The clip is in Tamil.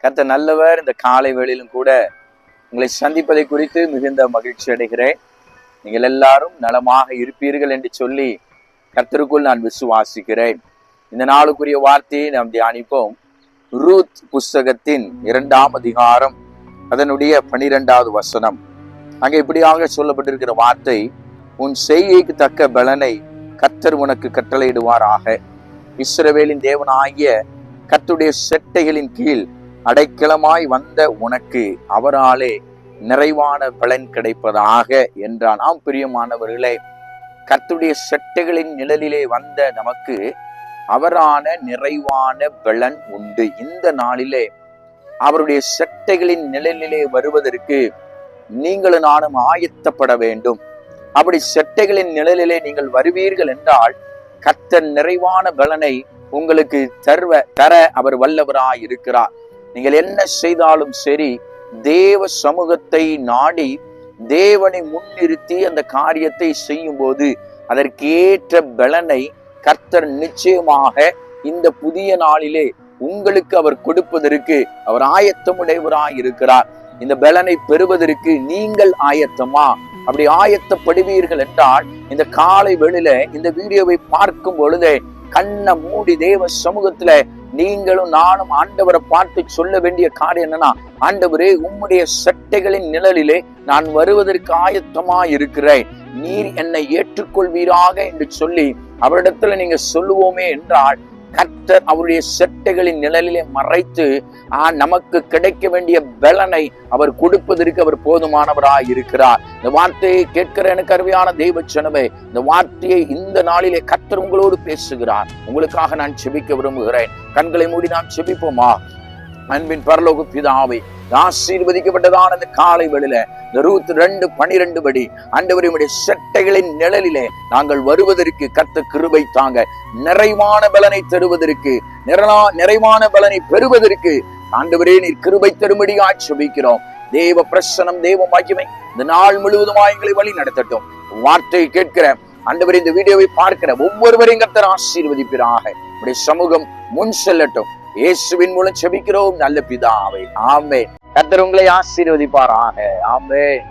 கர்த்தர் நல்லவர். இந்த காலை வேளையிலும் கூட உங்களை சந்திப்பதை குறித்து மிகுந்த மகிழ்ச்சி அடைகிறேன். நீங்கள் எல்லாரும் நலமாக இருப்பீர்கள் என்று சொல்லி கர்த்தருக்குள் நான் விசுவாசிக்கிறேன். இந்த நாளுக்குரிய வார்த்தையை நாம் தியானிப்போம். ரூத் புஸ்தகத்தின் 2ஆம் அதிகாரம் அதனுடைய 12வது வசனம். அங்கே இப்படியாக சொல்லப்பட்டிருக்கிற வார்த்தை, உன் செய்கைக்கு தக்க பலனை கர்த்தர் உனக்கு கட்டளையிடுவாராக. இஸ்ரவேலின் தேவனாகிய கர்த்தருடைய செட்டைகளின் கீழ் அடைக்கலமாய் வந்த உனக்கு அவராலே நிறைவான பலன் கிடைப்பதாக என்றான். ஆம் பிரியமானவர்களே, கர்த்தருடைய செட்டைகளின் நிழலிலே வந்த நமக்கு அவரான நிறைவான பலன் உண்டு. இந்த நாளிலே அவருடைய செட்டைகளின் நிழலிலே வருவதற்கு நீங்களும் நானும் ஆயத்தப்பட வேண்டும். அப்படி செட்டைகளின் நிழலிலே நீங்கள் வருவீர்கள் என்றால் கர்த்தர் நிறைவான பலனை உங்களுக்கு தர அவர் வல்லவராய் இருக்கிறார். நீங்கள் என்ன செய்தாலும் சரி, தேவ சமூகத்தை நாடி தேவனை முன்னிறுத்தி அந்த காரியத்தை செய்யும் போது அதற்கேற்ற பலனை கர்த்தர் நிச்சயமாக இந்த புதிய நாளிலே உங்களுக்கு அவர் கொடுப்பதற்கு அவர் ஆயத்தமுடையவராய் இருக்கிறார். இந்த பலனை பெறுவதற்கு நீங்கள் ஆயத்தமா? அப்படி ஆயத்தப்படுவீர்கள் என்றால் இந்த காலை வேளையில இந்த வீடியோவை பார்க்கும் பொழுதே கண்ணை மூடி தேவ சமூகத்துல நீங்களும் நானும் ஆண்டவரை பார்த்து சொல்ல வேண்டிய காரியம் என்னன்னா, ஆண்டவரே, உம்முடைய செட்டைகளின் நிழலிலே நான் வருவதற்கு ஆயத்தமா இருக்கிறேன், நீர் என்னை ஏற்றுக்கொள்வீராக என்று சொல்லி அவரிடத்துல நீங்க சொல்லுவோமே என்றால் கர்த்தர் அவருடைய செட்டைகளின் நிழலிலே மறைத்து நமக்கு கிடைக்க வேண்டிய பலனை அவர் கொடுப்பதற்கு அவர் போதுமானவராய் இருக்கிறார். இந்த வார்த்தையை கேட்கிற எனக்கு அருமையான தெய்வ ஜனமே, இந்த வார்த்தையை இந்த நாளிலே கர்த்தர் உங்களோடு பேசுகிறார். உங்களுக்காக நான் செபிக்க விரும்புகிறேன். கண்களை மூடி நாம் செபிப்போமா? அன்பின் பரலோக பிதாவே, ஆசீர்வதிக்கப்பட்டதான இந்த காலை வேளையில இந்த ரூத் 2:12 படி ஆண்டவரே, உம்முடைய செட்டைகளின் நிழலிலே நாங்கள் வருவதற்கு கர்த்தர் கிருபை தாங்க. நிறைவான பலனை தருவதற்கு, நிறைவான பலனை பெறுவதற்கு ஆண்டவரே நீர் கிருபை தரும்படியாய் செபிக்கிறோம். தேவ பிரசன்னம், தேவ மகிமை இந்த நாள் முழுவதுமாய் எங்களை வழி நடத்தட்டும். வார்த்தையை கேட்கிற ஆண்டவரே, இந்த வீடியோவை பார்க்கிற ஒவ்வொருவரையும் கர்த்தர் ஆசீர்வதிப்பீராக. உம்முடைய சமூகம் முன் செல்லட்டும். இயேசுவின் மூலம் செபிக்கிறோம் நல்ல பிதாவே, ஆமென். கர்த்தர் உங்களை ஆசீர்வதிப்பாராக. ஆமென்.